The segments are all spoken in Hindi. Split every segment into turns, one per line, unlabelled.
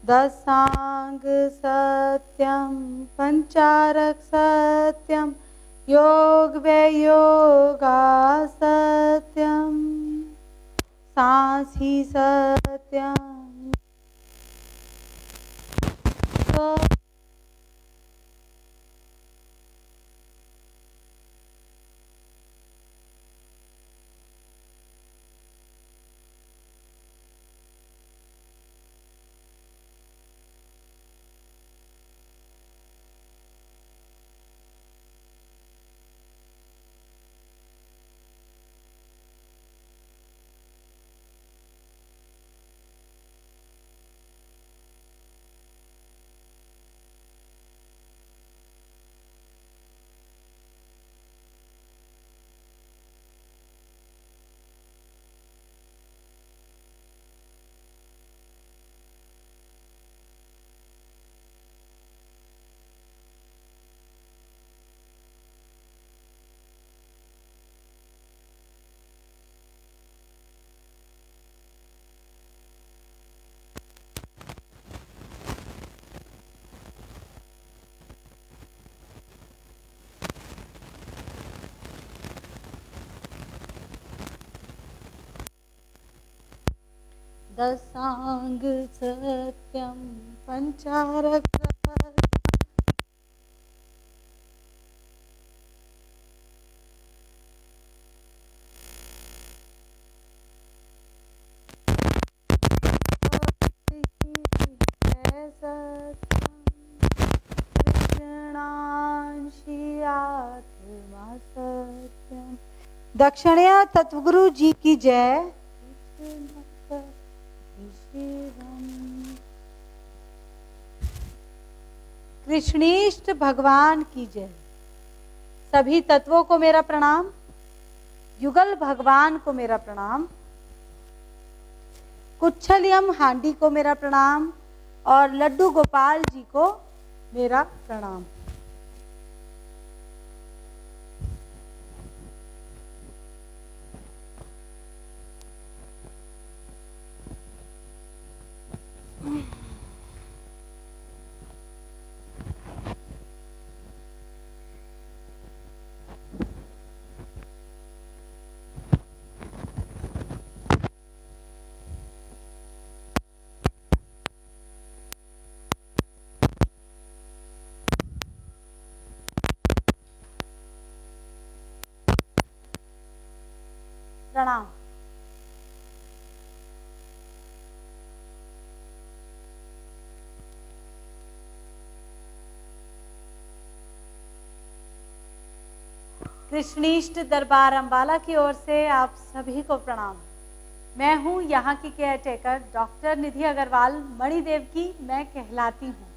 दशांग सत्यम पंचारक सत्यम योग वयोगा सत्यम सांस ही सत्यम। तो दशांग सत्यम पंचारक सत्यम। दक्षिणया तत्वगुरु जी की जय। कृष्णीष्ट भगवान की जय। सभी तत्वों को मेरा प्रणाम। युगल भगवान को मेरा प्रणाम। कुच्छलियम हांडी को मेरा प्रणाम और लड्डू गोपाल जी को मेरा प्रणाम। प्रणाम। कृष्णीष्ट दरबार अंबाला की ओर से आप सभी को प्रणाम। मैं हूं यहाँ की केयर टेकर डॉक्टर निधि अग्रवाल। मणिदेव की मैं कहलाती हूँ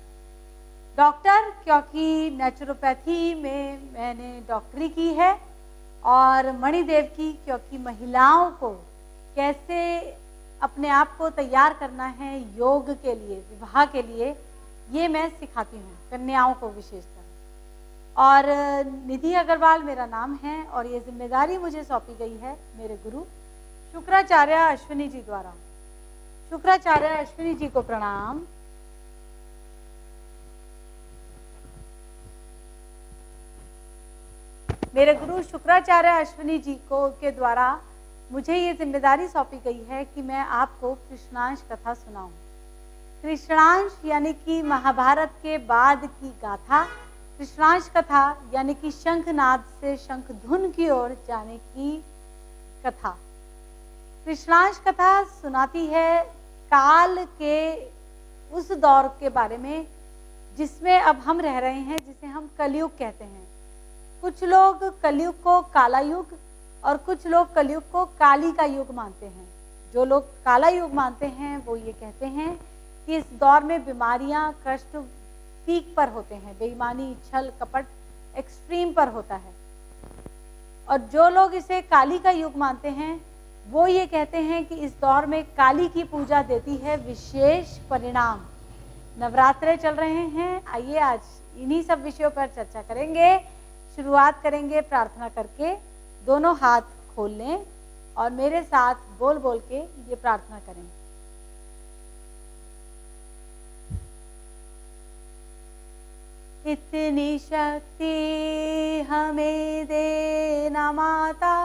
डॉक्टर, क्योंकि नेचुरोपैथी में मैंने डॉक्टरी की है, और मणिदेव की क्योंकि महिलाओं को कैसे अपने आप को तैयार करना है योग के लिए, विवाह के लिए, ये मैं सिखाती हूँ, कन्याओं को विशेषकर। और निधि अग्रवाल मेरा नाम है और ये जिम्मेदारी मुझे सौंपी गई है मेरे गुरु शुक्राचार्य अश्विनी जी द्वारा। शुक्राचार्य अश्विनी जी को प्रणाम। मेरे गुरु शुक्राचार्य अश्विनी जी को के द्वारा मुझे ये जिम्मेदारी सौंपी गई है कि मैं आपको कृष्णांश कथा सुनाऊं। कृष्णांश यानी कि महाभारत के बाद की गाथा। कृष्णांश कथा यानी कि शंखनाद से शंखधुन की ओर जाने की कथा। कृष्णांश कथा सुनाती है काल के उस दौर के बारे में जिसमें अब हम रह रहे हैं, जिसे हम कलयुग कहते हैं। कुछ लोग कलयुग को काला युग और कुछ लोग कलयुग को काली का युग मानते हैं। जो लोग काला युग मानते हैं वो ये कहते हैं कि इस दौर में बीमारियां, कष्ट पीक पर होते हैं, बेईमानी, छल कपट एक्सट्रीम पर होता है। और जो लोग इसे काली का युग मानते हैं वो ये कहते हैं कि इस दौर में काली की पूजा देती है विशेष परिणाम। नवरात्रे चल रहे हैं, आइए आज इन्हीं सब विषयों पर चर्चा करेंगे। शुरुआत करेंगे प्रार्थना करके। दोनों हाथ खोल लें और मेरे साथ बोल बोल के ये प्रार्थना करें। इतनी शक्ति हमें देना माता,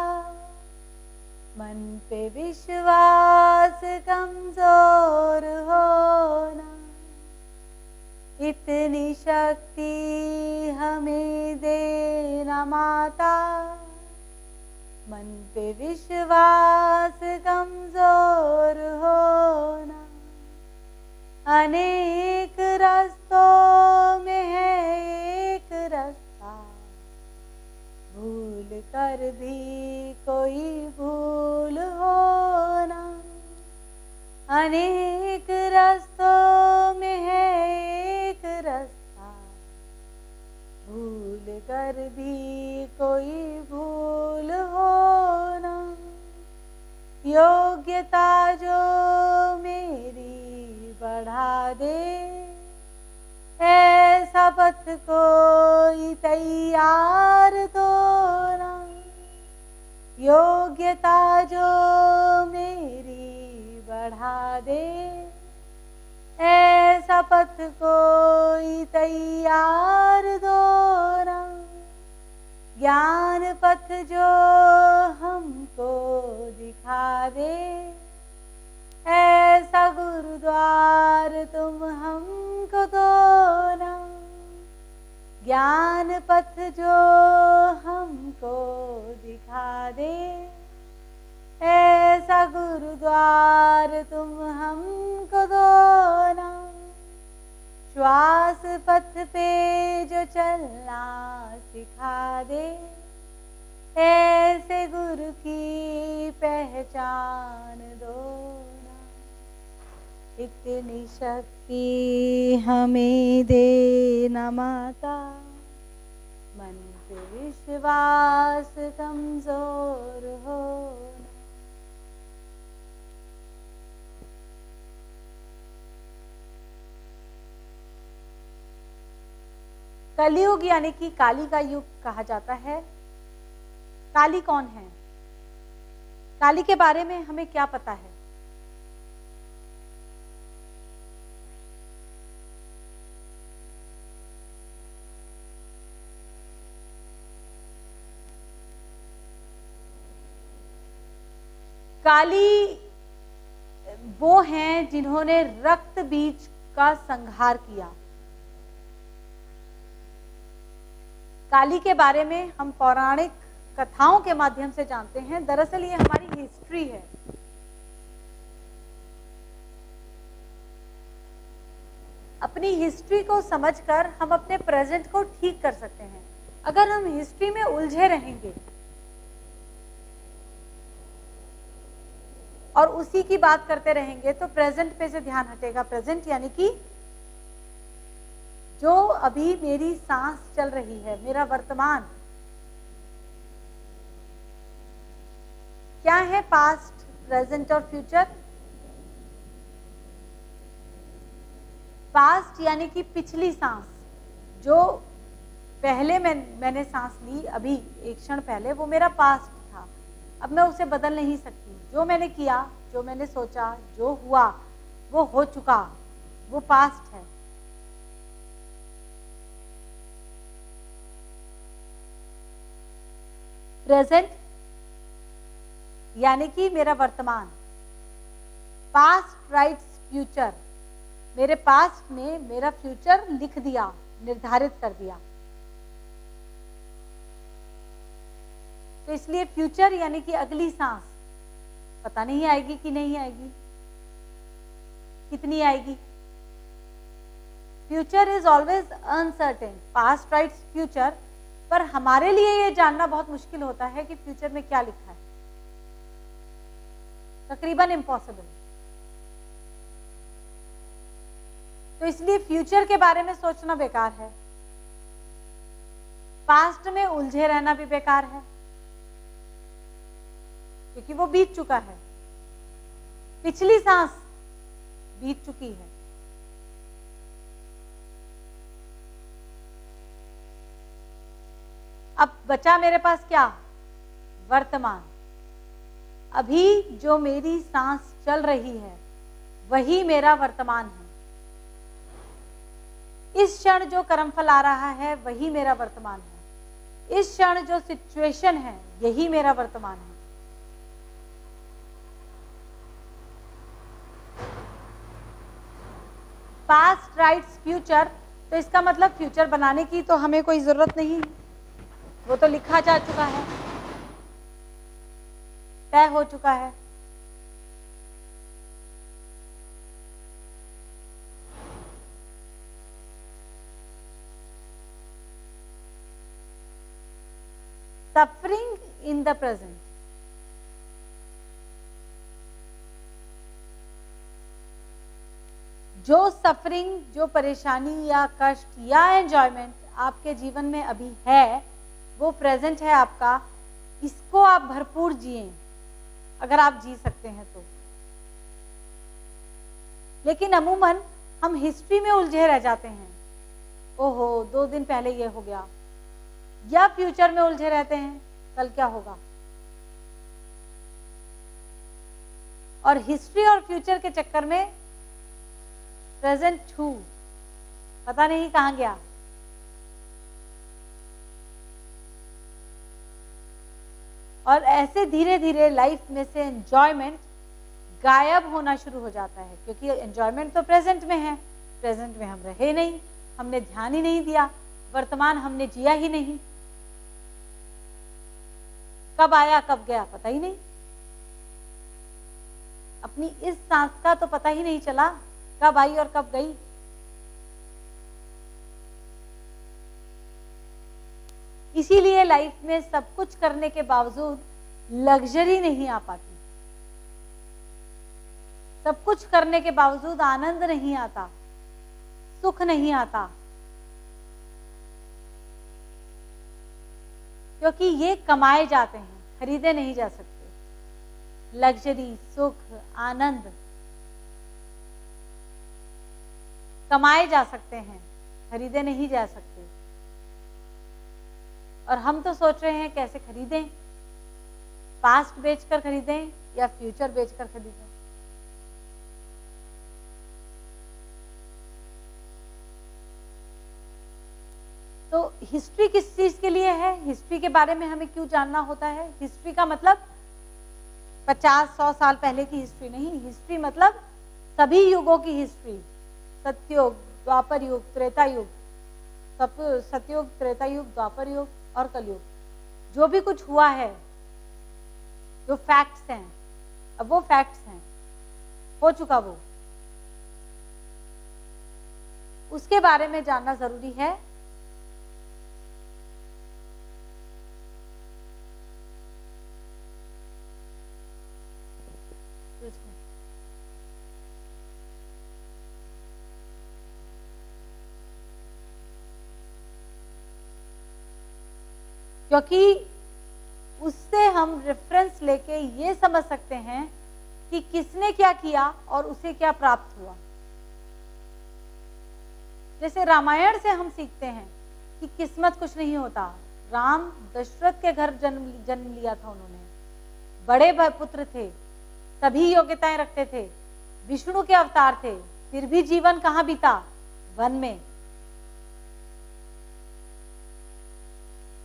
मन पे विश्वास कमजोर होना। इतनी शक्ति हमें देना माता, मन पे विश्वास कमजोर होना। अनेक रास्तों में है एक रास्ता, भूल कर भी कोई भूल होना। अनेक रास्तों में है एक रास्ता, भूल कर भी कोई भूल होना। योग्यता जो मेरी बढ़ा दे, ऐसा पथ कोई तैयार तो ना। योग्यता जो मेरी बढ़ा दे, ऐसा पथ कोई तैयार दो ना। ज्ञान पथ जो हमको दिखा दे, ऐसा गुरुद्वार तुम हमको दो ना। ज्ञान पथ जो हमको दिखा दे, ऐसा गुरुद्वार तुम हमको दो ना। श्वास पथ पे जो चलना सिखा दे, ऐसे गुरु की पहचान दो ना। इतनी शक्ति हमें देना माता, मन पे विश्वास कमजोर होना। कलयुग यानी कि काली का युग कहा जाता है। काली कौन है? काली के बारे में हमें क्या पता है? काली वो हैं जिन्होंने रक्त बीज का संहार किया। काली के बारे में हम पौराणिक कथाओं के माध्यम से जानते हैं। दरअसल ये हमारी हिस्ट्री है। अपनी हिस्ट्री को समझकर हम अपने प्रेजेंट को ठीक कर सकते हैं। अगर हम हिस्ट्री में उलझे रहेंगे और उसी की बात करते रहेंगे तो प्रेजेंट पे से ध्यान हटेगा। प्रेजेंट यानी कि जो अभी मेरी सांस चल रही है, मेरा वर्तमान। क्या है पास्ट, प्रेजेंट और फ्यूचर? पास्ट यानी कि पिछली सांस, जो पहले मैंने सांस ली अभी एक क्षण पहले, वो मेरा पास्ट था। अब मैं उसे बदल नहीं सकती। जो मैंने किया, जो मैंने सोचा, जो हुआ वो हो चुका, वो पास्ट है। प्रेजेंट यानी कि मेरा वर्तमान। पास्ट राइट्स फ्यूचर, मेरे पास्ट में मेरा फ्यूचर लिख दिया, निर्धारित कर दिया। तो इसलिए फ्यूचर यानी कि अगली सांस पता नहीं आएगी कि नहीं आएगी, कितनी आएगी। Future is always uncertain. Past rights future, पर हमारे लिए ये जानना बहुत मुश्किल होता है कि फ्यूचर में क्या लिखा है। तकरीबन इम्पॉसिबल। तो इसलिए फ्यूचर के बारे में सोचना बेकार है। पास्ट में उलझे रहना भी बेकार है, क्योंकि वो बीत चुका है। पिछली सांस बीत चुकी है। अब बचा मेरे पास क्या? वर्तमान। अभी जो मेरी सांस चल रही है वही मेरा वर्तमान है। इस क्षण जो कर्मफल आ रहा है वही मेरा वर्तमान है। इस क्षण जो सिचुएशन है यही मेरा वर्तमान है। पास्ट राइट्स फ्यूचर, तो इसका मतलब फ्यूचर बनाने की तो हमें कोई जरूरत नहीं, वो तो लिखा जा चुका है, तय हो चुका है। सफरिंग इन द प्रेजेंट, जो सफरिंग, जो परेशानी या कष्ट या एंजॉयमेंट आपके जीवन में अभी है वो प्रेजेंट है आपका। इसको आप भरपूर जिए अगर आप जी सकते हैं तो। लेकिन अमूमन हम हिस्ट्री में उलझे रह जाते हैं, ओहो 2 दिन पहले ये हो गया, या फ्यूचर में उलझे रहते हैं कल क्या होगा। और हिस्ट्री और फ्यूचर के चक्कर में प्रेजेंट छू पता नहीं कहां गया। और ऐसे धीरे धीरे लाइफ में से एंजॉयमेंट गायब होना शुरू हो जाता है, क्योंकि एंजॉयमेंट तो प्रेजेंट में है, प्रेजेंट में हम रहे नहीं, हमने ध्यान ही नहीं दिया, वर्तमान हमने जिया ही नहीं। कब आया कब गया पता ही नहीं, अपनी इस सांस का तो पता ही नहीं चला कब आई और कब गई। इसीलिए लाइफ में सब कुछ करने के बावजूद लग्जरी नहीं आ पाती, सब कुछ करने के बावजूद आनंद नहीं आता, सुख नहीं आता, क्योंकि ये कमाए जाते हैं, खरीदे नहीं जा सकते। लग्जरी, सुख, आनंद कमाए जा सकते हैं, खरीदे नहीं जा सकते। और हम तो सोच रहे हैं कैसे खरीदें, पास्ट बेचकर खरीदें या फ्यूचर बेचकर खरीदें। तो हिस्ट्री किस चीज के लिए है, हिस्ट्री के बारे में हमें क्यों जानना होता है। हिस्ट्री का मतलब 50-100 साल पहले की हिस्ट्री नहीं, हिस्ट्री मतलब सभी युगों की हिस्ट्री, सतयुग, द्वापर युग, त्रेता युग, सतयुग, त्रेता युग, द्वापर युग और कलयुग, जो भी कुछ हुआ है, जो फैक्ट्स हैं, अब वो फैक्ट्स हैं, हो चुका वो, उसके बारे में जानना जरूरी है। क्योंकि उससे हम रेफरेंस लेके ये समझ सकते हैं कि किसने क्या किया और उसे क्या प्राप्त हुआ। जैसे रामायण से हम सीखते हैं कि किस्मत कुछ नहीं होता। राम दशरथ के घर जन्म लिया था उन्होंने, बड़े पुत्र थे, सभी योग्यताएं रखते थे, विष्णु के अवतार थे, फिर भी जीवन कहां बीता, वन में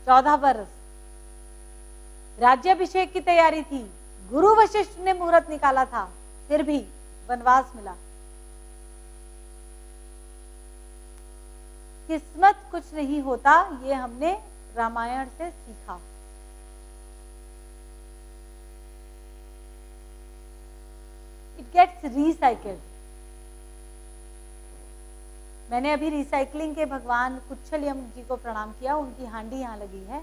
14 वर्ष। राज्याभिषेक की तैयारी थी, गुरु वशिष्ठ ने मुहूर्त निकाला था, फिर भी वनवास मिला। किस्मत कुछ नहीं होता, ये हमने रामायण से सीखा। It gets recycled. मैंने अभी रिसाइकलिंग के भगवान कुच्छल जी को प्रणाम किया, उनकी हांडी यहां लगी है।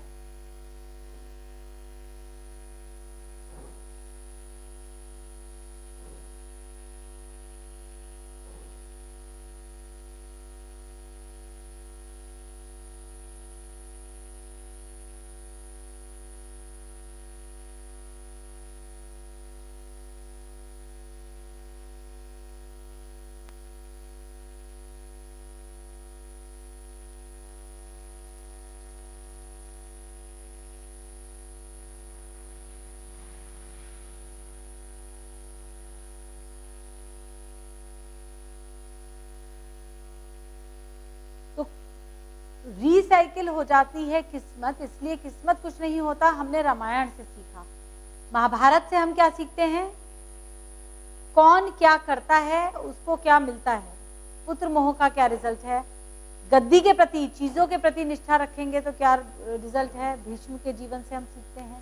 रिसाइकिल हो जाती है किस्मत, इसलिए किस्मत कुछ नहीं होता, हमने रामायण से सीखा। महाभारत से हम क्या सीखते हैं? कौन क्या करता है उसको क्या मिलता है, पुत्र मोह का क्या रिजल्ट है, गद्दी के प्रति, चीजों के प्रति निष्ठा रखेंगे तो क्या रिजल्ट है, भीष्म के जीवन से हम सीखते हैं।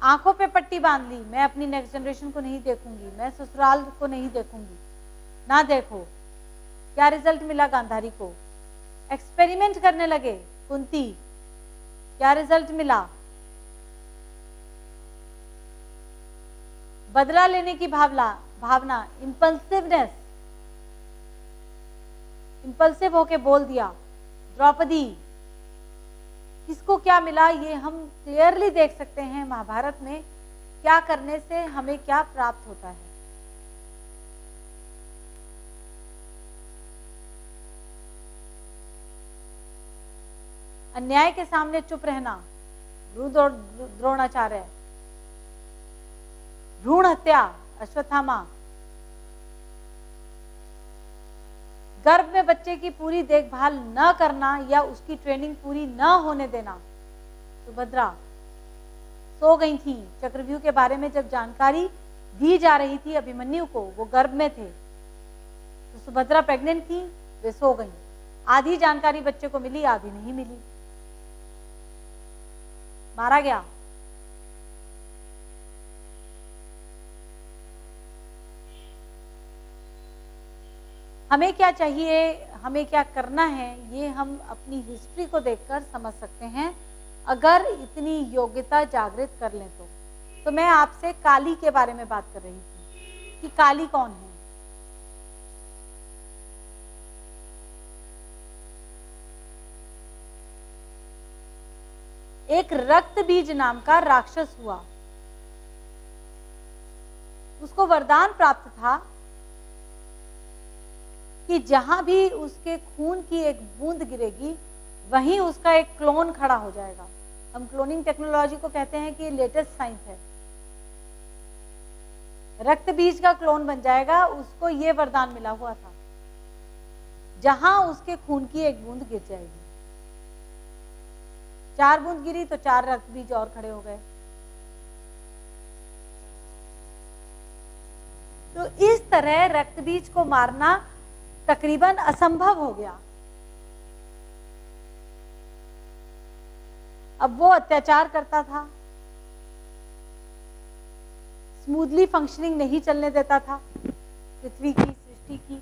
आंखों पे पट्टी बांध ली, मैं अपनी नेक्स्ट जनरेशन को नहीं देखूंगी, मैं ससुराल को नहीं देखूंगी, ना देखो, क्या रिजल्ट मिला गांधारी को? एक्सपेरिमेंट करने लगे कुंती, क्या रिजल्ट मिला? बदला लेने की भावना, इंपल्सिवनेस, इंपल्सिव होके बोल दिया। द्रौपदी, किसको क्या मिला ये हम क्लियरली देख सकते हैं महाभारत में, क्या करने से हमें क्या प्राप्त होता है। अन्याय के सामने चुप रहना, द्रोणाचार्य। भ्रूण हत्या, अश्वत्थामा। गर्भ में बच्चे की पूरी देखभाल न करना या उसकी ट्रेनिंग पूरी न होने देना, सुभद्रा। सो गई थी, चक्रव्यूह के बारे में जब जानकारी दी जा रही थी अभिमन्यु को, वो गर्भ में थे, तो सुभद्रा प्रेग्नेंट थी, वे सो गई। आधी जानकारी बच्चे को मिली, आधी नहीं मिली, मारा गया। हमें क्या चाहिए, हमें क्या करना है, ये हम अपनी हिस्ट्री को देखकर समझ सकते हैं, अगर इतनी योग्यता जागृत कर लें तो मैं आपसे काली के बारे में बात कर रही थी कि काली कौन है। एक रक्त बीज नाम का राक्षस हुआ, उसको वरदान प्राप्त था कि जहां भी उसके खून की एक बूंद गिरेगी वहीं उसका एक क्लोन खड़ा हो जाएगा। हम क्लोनिंग टेक्नोलॉजी को कहते हैं कि ये लेटेस्ट साइंस है। रक्त बीज का क्लोन बन जाएगा, उसको ये वरदान मिला हुआ था, जहां उसके खून की एक बूंद गिर जाएगी। 4 बूंद गिरी तो 4 रक्त बीज और खड़े हो गए। तो इस तरह रक्त बीज को मारना तकरीबन असंभव हो गया। अब वो अत्याचार करता था, स्मूथली फंक्शनिंग नहीं चलने देता था पृथ्वी की, सृष्टि की।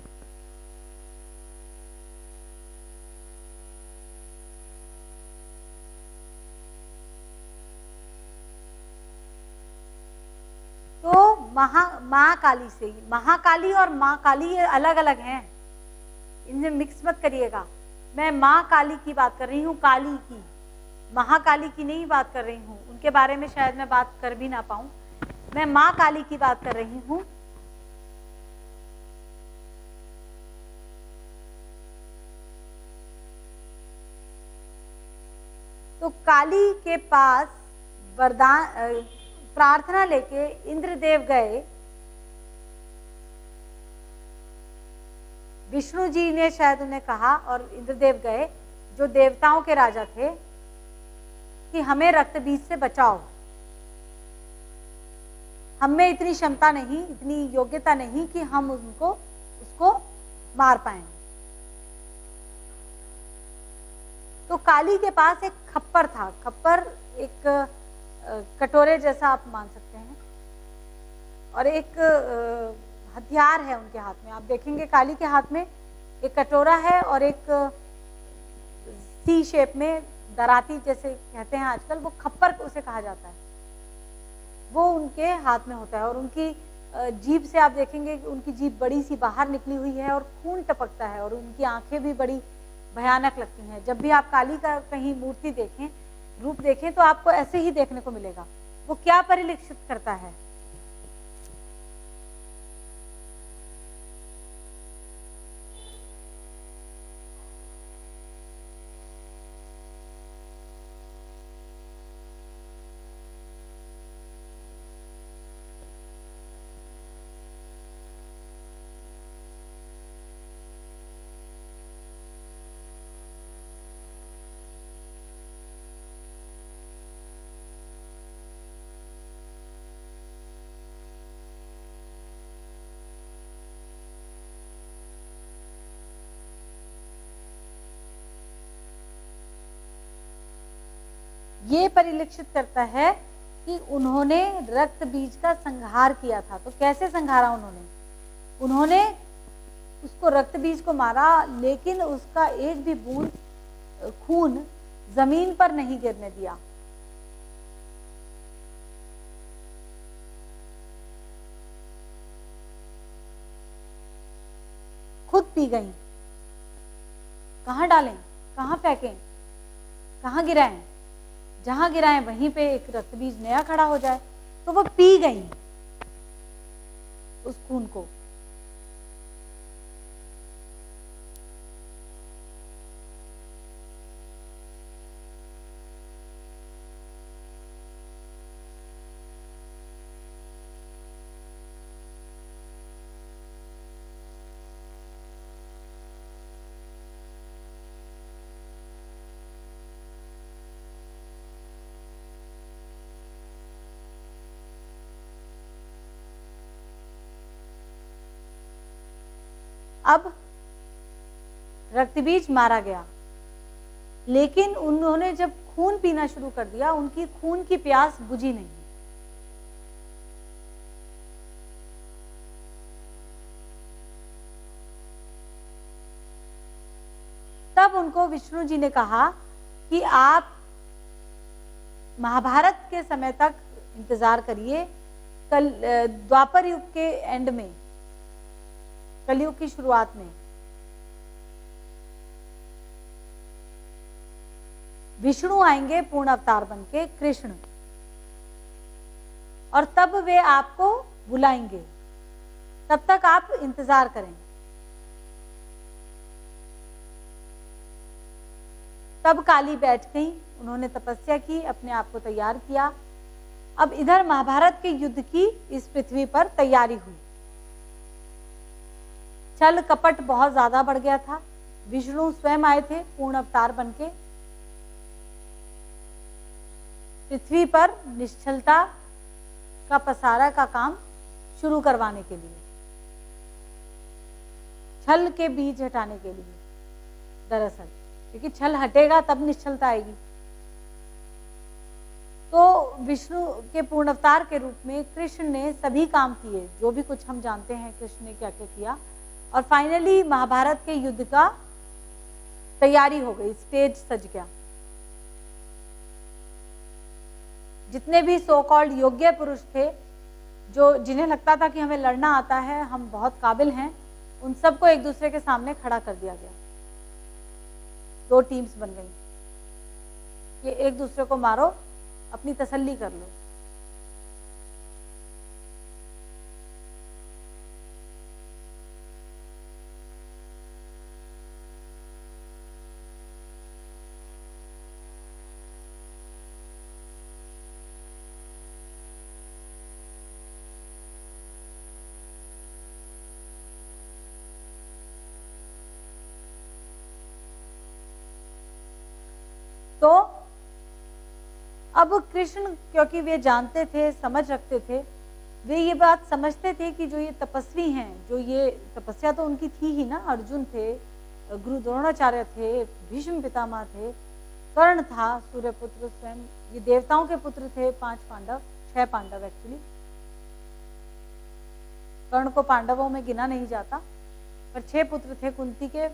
तो माँ काली से, महाकाली और माँ काली ये अलग अलग हैं, इनमें मिक्स मत करिएगा। मैं माँ काली की बात कर रही हूँ, काली की, महाकाली की नहीं बात कर रही हूँ, उनके बारे में शायद मैं बात कर भी ना पाऊं। मैं माँ काली की बात कर रही हूँ। तो काली के पास वरदान प्रार्थना लेके इंद्रदेव गए। विष्णु जी ने शायद उन्हें कहा और इंद्रदेव गए, जो देवताओं के राजा थे, कि हमें रक्त बीज से बचाओ। हमें इतनी क्षमता नहीं, इतनी योग्यता नहीं कि हम उसको मार पाए। तो काली के पास एक खप्पर था, खप्पर एक कटोरे जैसा आप मान सकते हैं, और एक हथियार है उनके हाथ में। आप देखेंगे काली के हाथ में एक कटोरा है और एक सी शेप में दराती जैसे कहते हैं आजकल, वो खप्पर उसे कहा जाता है, वो उनके हाथ में होता है। और उनकी जीभ से आप देखेंगे कि उनकी जीभ बड़ी सी बाहर निकली हुई है और खून टपकता है, और उनकी आंखें भी बड़ी भयानक लगती हैं। जब भी आप काली का कहीं मूर्ति देखें, रूप देखें, तो आपको ऐसे ही देखने को मिलेगा। वो क्या परिलक्षित करता है? ये परिलक्षित करता है कि उन्होंने रक्त बीज का संहार किया था। तो कैसे संहारा उन्होंने उसको रक्त बीज को मारा, लेकिन उसका एक भी बूंद खून जमीन पर नहीं गिरने दिया। खुद पी गई। कहां डालें, कहां फेंकें, कहां गिराएं? जहां गिराएं वहीं पे एक रक्त बीज नया खड़ा हो जाए। तो वो पी गई उस खून को। अब रक्त बीज मारा गया, लेकिन उन्होंने जब खून पीना शुरू कर दिया, उनकी खून की प्यास बुझी नहीं। तब उनको विष्णु जी ने कहा कि आप महाभारत के समय तक इंतजार करिए, कल द्वापर युग के एंड में, कलयुग की शुरुआत में विष्णु आएंगे पूर्ण अवतार बनके, कृष्ण, और तब वे आपको बुलाएंगे। तब तक आप इंतजार करें। तब काली बैठ गई, उन्होंने तपस्या की, अपने आप को तैयार किया। अब इधर महाभारत के युद्ध की इस पृथ्वी पर तैयारी हुई। छल कपट बहुत ज्यादा बढ़ गया था। विष्णु स्वयं आए थे पूर्ण अवतार बनके पृथ्वी पर निश्चलता का पसारा का काम शुरू करवाने के लिए, छल के बीज हटाने के लिए। दरअसल क्योंकि छल हटेगा तब निश्चलता आएगी। तो विष्णु के पूर्ण अवतार के रूप में कृष्ण ने सभी काम किए, जो भी कुछ हम जानते हैं कृष्ण ने क्या क्या किया, और फाइनली महाभारत के युद्ध का तैयारी हो गई, स्टेज सज गया। जितने भी सो कॉल्ड योग्य पुरुष थे, जो जिन्हें लगता था कि हमें लड़ना आता है, हम बहुत काबिल हैं, उन सबको एक दूसरे के सामने खड़ा कर दिया गया। दो टीम्स बन गई, ये एक दूसरे को मारो, अपनी तसल्ली कर लो। तो अब कृष्ण, क्योंकि वे जानते थे, समझ रखते थे, वे ये बात समझते थे कि जो ये तपस्वी हैं, जो ये तपस्या तो उनकी थी ही ना, अर्जुन थे, गुरु द्रोणाचार्य थे, भीष्म पितामह थे, कर्ण था, सूर्यपुत्र स्वयं, ये देवताओं के पुत्र थे, 5 पांडव, 6 पांडव एक्चुअली। कर्ण को पांडवों में गिना नहीं जाता, पर 6 पुत्र थे, कुंती के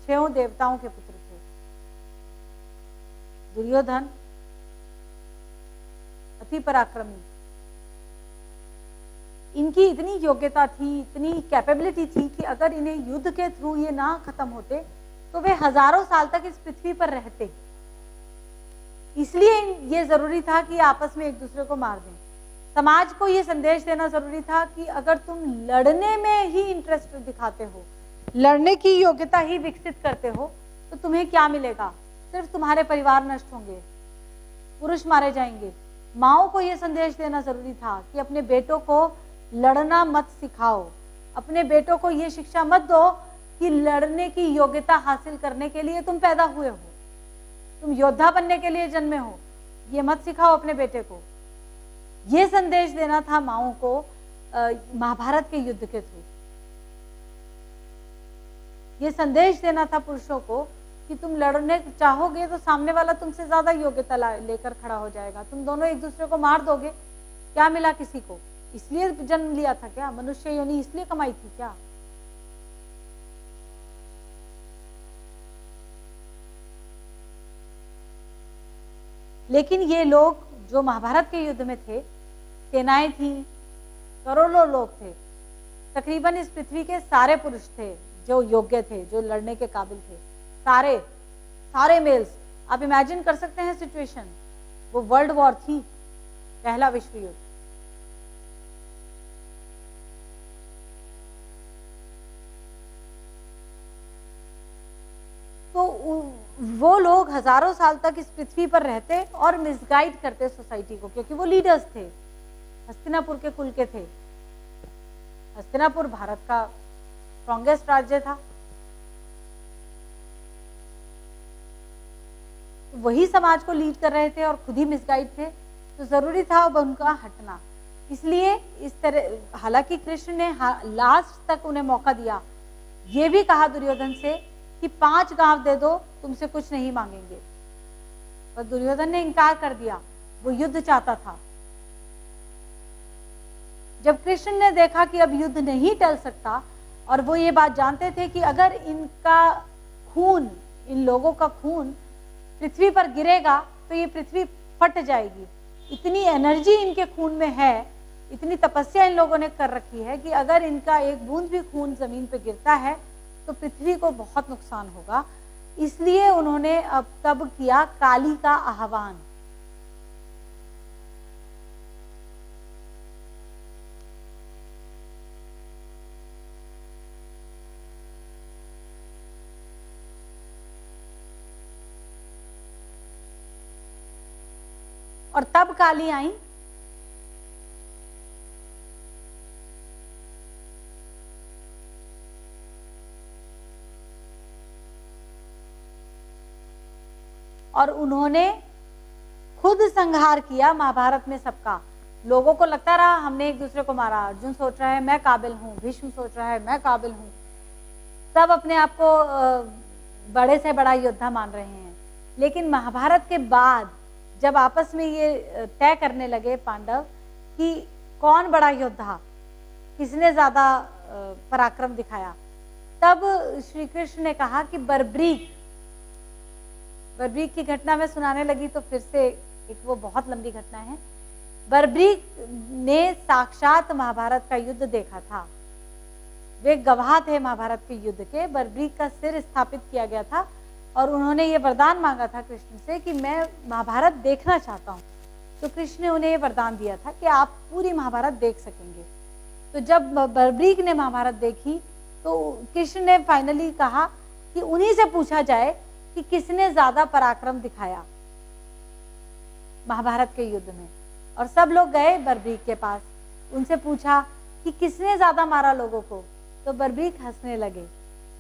6 देवताओं के पुत्र थे। दुर्योधन अति पराक्रमी, इनकी इतनी योग्यता थी, इतनी कैपेबिलिटी थी कि अगर इन्हें युद्ध के थ्रू ये ना खत्म होते तो वे हजारों साल तक इस पृथ्वी पर रहते। इसलिए ये जरूरी था कि आपस में एक दूसरे को मार दें। समाज को ये संदेश देना जरूरी था कि अगर तुम लड़ने में ही इंटरेस्ट दिखाते हो, लड़ने की योग्यता ही विकसित करते हो, तो तुम्हें क्या मिलेगा? सिर्फ तुम्हारे परिवार नष्ट होंगे, पुरुष मारे जाएंगे। माओ को यह संदेश देना जरूरी था कि अपने बेटों को लड़ना मत सिखाओ, अपने बेटों को यह शिक्षा मत दो कि लड़ने की योग्यता हासिल करने के लिए तुम पैदा हुए हो, तुम योद्धा बनने के लिए जन्मे हो, ये मत सिखाओ अपने बेटे को। यह संदेश देना था माओ को महाभारत के युद्ध के थ्रू। यह संदेश देना था पुरुषों को कि तुम लड़ने चाहोगे तो सामने वाला तुमसे ज्यादा योग्यता लेकर खड़ा हो जाएगा, तुम दोनों एक दूसरे को मार दोगे, क्या मिला किसी को? इसलिए जन्म लिया था क्या? मनुष्य योनि इसलिए कमाई थी क्या? लेकिन ये लोग जो महाभारत के युद्ध में थे, सेनाएं थी, करोड़ों लोग थे, तकरीबन इस पृथ्वी के सारे पुरुष थे जो योग्य थे, जो लड़ने के काबिल थे, सारे सारे मेल्स। आप इमेजिन कर सकते हैं सिचुएशन, वो वर्ल्ड वॉर थी, पहला विश्व युद्ध। तो वो लोग हजारों साल तक इस पृथ्वी पर रहते और मिसगाइड करते सोसाइटी को, क्योंकि वो लीडर्स थे, हस्तिनापुर के कुल के थे। हस्तिनापुर भारत का स्ट्रॉन्गेस्ट राज्य था, वही समाज को लीड कर रहे थे और खुद ही मिसगाइड थे, तो जरूरी था अब उनका हटना। इसलिए इस तरह, हालांकि कृष्ण ने लास्ट तक उन्हें मौका दिया, ये भी कहा दुर्योधन से कि 5 गांव दे दो, तुमसे कुछ नहीं मांगेंगे, पर दुर्योधन ने इनकार कर दिया, वो युद्ध चाहता था। जब कृष्ण ने देखा कि अब युद्ध नहीं टल सकता, और वो ये बात जानते थे कि अगर इनका खून, इन लोगों का खून पृथ्वी पर गिरेगा तो ये पृथ्वी फट जाएगी, इतनी एनर्जी इनके खून में है, इतनी तपस्या इन लोगों ने कर रखी है कि अगर इनका एक बूंद भी खून जमीन पे गिरता है तो पृथ्वी को बहुत नुकसान होगा। इसलिए उन्होंने अब तब किया काली का आह्वान। और तब काली आई, और उन्होंने खुद संहार किया महाभारत में सबका। लोगों को लगता रहा हमने एक दूसरे को मारा, अर्जुन सोच रहा है मैं काबिल हूं, भीष्म सोच रहा है मैं काबिल हूं, सब अपने आप को बड़े से बड़ा योद्धा मान रहे हैं। लेकिन महाभारत के बाद जब आपस में ये तय करने लगे पांडव कि कौन बड़ा योद्धा, किसने ज्यादा पराक्रम दिखाया, तब श्री कृष्ण ने कहा कि बर्ब्रीक की घटना में सुनाने लगी तो फिर से एक वो बहुत लंबी घटना है। बर्ब्रीक ने साक्षात महाभारत का युद्ध देखा था, वे गवाह थे महाभारत के युद्ध के। बर्ब्रीक का सिर स्थापित किया गया था और उन्होंने ये वरदान मांगा था कृष्ण से कि मैं महाभारत देखना चाहता हूँ, तो कृष्ण ने उन्हें ये वरदान दिया था कि आप पूरी महाभारत देख सकेंगे। तो जब बर्ब्रीक ने महाभारत देखी तो कृष्ण ने फाइनली कहा कि उन्हीं से पूछा जाए कि किसने ज्यादा पराक्रम दिखाया महाभारत के युद्ध में। और सब लोग गए बर्ब्रीक के पास, उनसे पूछा कि किसने ज्यादा मारा लोगों को, तो बर्ब्रीक हंसने लगे।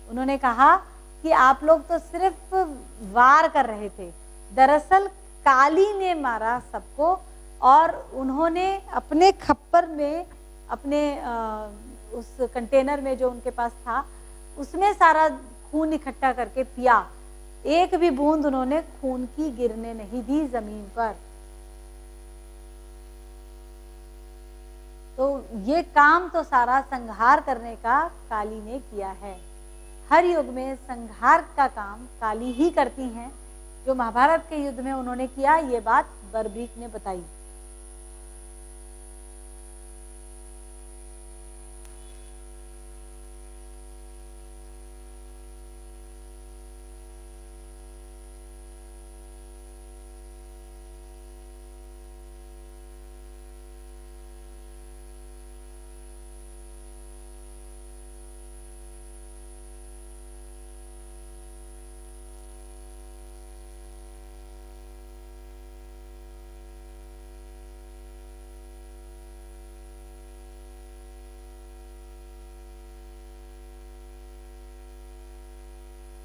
उन्होंने कहा कि आप लोग तो सिर्फ वार कर रहे थे, दरअसल काली ने मारा सबको, और उन्होंने अपने खप्पर में, अपने उस कंटेनर में जो उनके पास था उसमें सारा खून इकट्ठा करके पिया, एक भी बूंद उन्होंने खून की गिरने नहीं दी जमीन पर। तो ये काम तो सारा संहार करने का काली ने किया है। हर युग में संहार का काम काली ही करती हैं। जो महाभारत के युद्ध में उन्होंने किया, ये बात बर्ब्रीक ने बताई।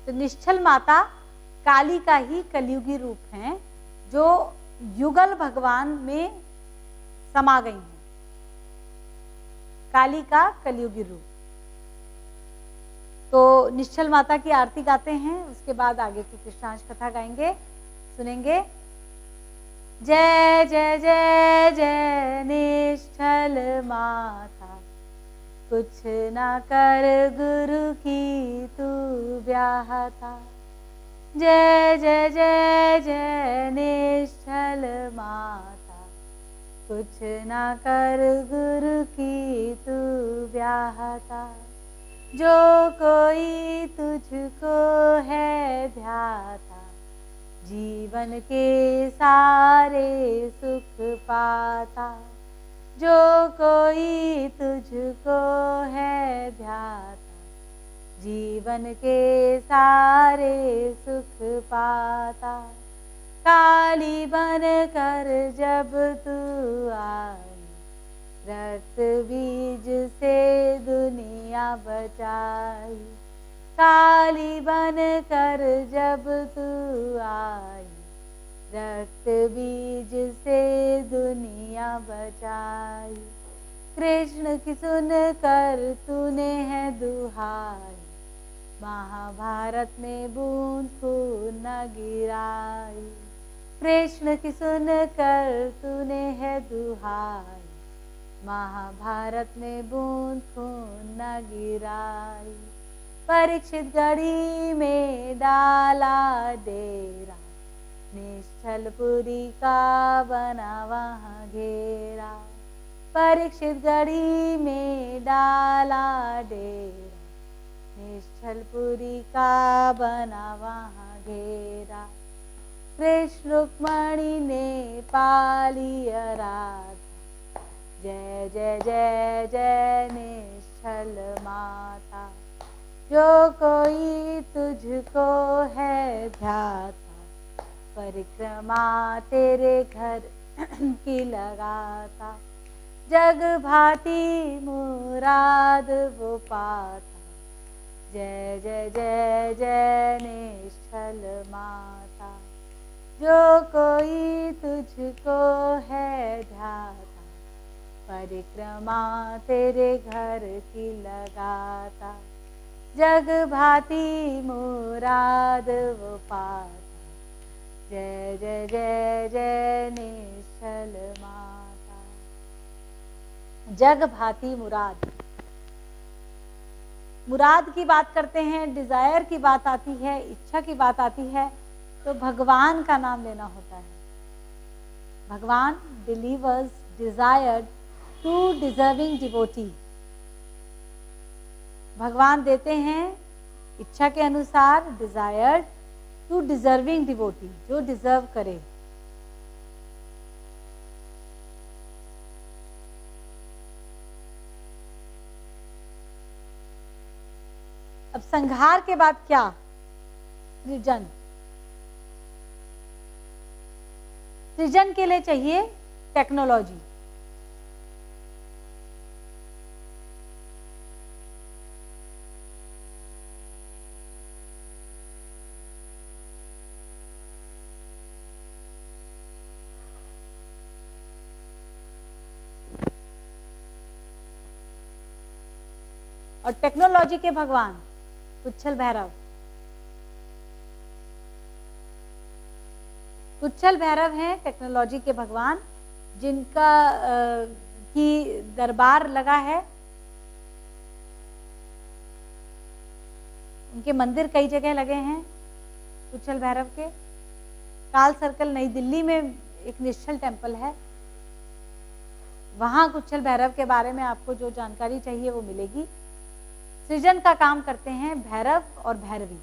तो निश्चल माता काली का ही कलयुगी रूप है, जो युगल भगवान में समा गई हैं। काली का कलयुगी रूप। तो निश्चल माता की आरती गाते हैं, उसके बाद आगे की कृष्णांश कथा गाएंगे, सुनेंगे। जय जय जय जय निश्चल माता, कुछ ना कर गुरु की तू व्याहता। जय जय जय जय निश्चल माता, कुछ ना कर गुरु की तू व्याहता। जो कोई तुझको है ध्याता, जीवन के सारे सुख पाता। जो कोई तुझको है ध्याता, जीवन के सारे सुख पाता। काली बन कर जब तू आई, रक्त बीज से दुनिया बचाई। काली बन कर जब तू आई, रक्त बीज से दुनिया बचाई। कृष्ण की सुन कर तूने है दुहाई, महाभारत में बूंद खून न गिराई। कृष्ण की सुन कर तूने है दुहाई, महाभारत में बूंद खून न गिराई। परीक्षित गढ़ी में डाला डेरा, निश्चलपुरी का बना वहाँ घेरा। परीक्षित गढ़ी में डाला डेरा, निश्चलपुरी का बना वहाँ घेरा। कृष्ण रुक्मणी ने पाली आराधा, जय जय जय जय निश्चल माता। जो कोई तुझको है ध्याता, परिक्रमा तेरे घर की लगाता। जग भाती मुराद वो पाता, जय जय जय जय निश्चल माता। जो कोई तुझको है ध्याता, परिक्रमा तेरे घर की लगाता। जग भाती मुराद वो पाता, जय जय जय जय निश्चल माता। जग भाती मुराद, मुराद की बात करते हैं, डिजायर की बात आती है, इच्छा की बात आती है, तो भगवान का नाम लेना होता है। Bhagwan delivers desired to deserving devotee. भगवान देते हैं इच्छा के अनुसार डिजायर्ड टू डिजर्विंग डिवोटी, जो डिजर्व करे। अब संहार के बाद क्या? सृजन। सृजन के लिए चाहिए टेक्नोलॉजी। और टेक्नोलॉजी के भगवान उच्छल भैरव। उच्छल भैरव हैं टेक्नोलॉजी के भगवान, जिनका की दरबार लगा है। उनके मंदिर कई जगह लगे हैं उच्छल भैरव के। काल सर्कल नई दिल्ली में एक निश्चल टेम्पल है, वहां उच्छल भैरव के बारे में आपको जो जानकारी चाहिए वो मिलेगी। सृजन का काम करते हैं भैरव और भैरवी।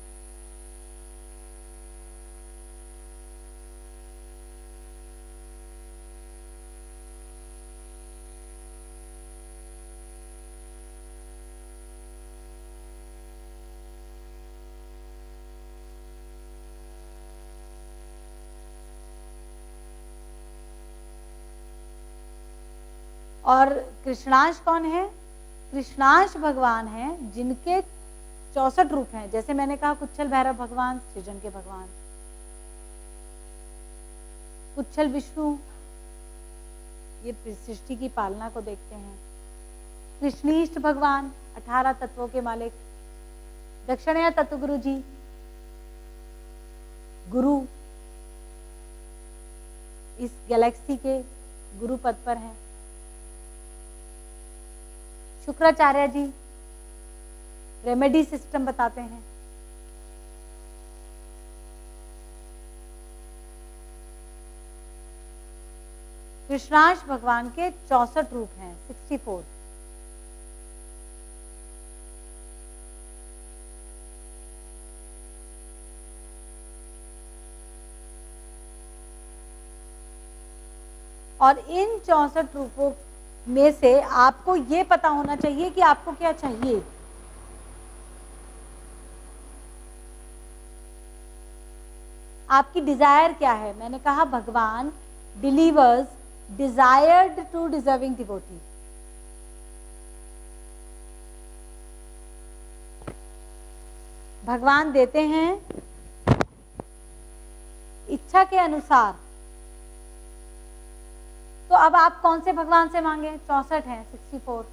और कृष्णांश कौन है? कृष्णांश भगवान हैं जिनके 64 रूप हैं। जैसे मैंने कहा उच्छल भैरव भगवान सृजन के भगवान, उच्छल विष्णु ये सृष्टि की पालना को देखते हैं। कृष्णीष्ट भगवान 18 तत्वों के मालिक, दक्षिणया तत्वगुरु जी, गुरु इस गैलेक्सी के गुरु पद पर हैं। शुक्राचार्य जी रेमेडी सिस्टम बताते हैं। कृष्णांश भगवान के 64 रूप हैं, 64। और इन 64 रूपों में से आपको ये पता होना चाहिए कि आपको क्या चाहिए। आपकी डिजायर क्या है। मैंने कहा Bhagwan delivers desired to deserving devotee. भगवान देते हैं इच्छा के अनुसार। तो अब आप कौन से भगवान से मांगे? 64 हैं, 64।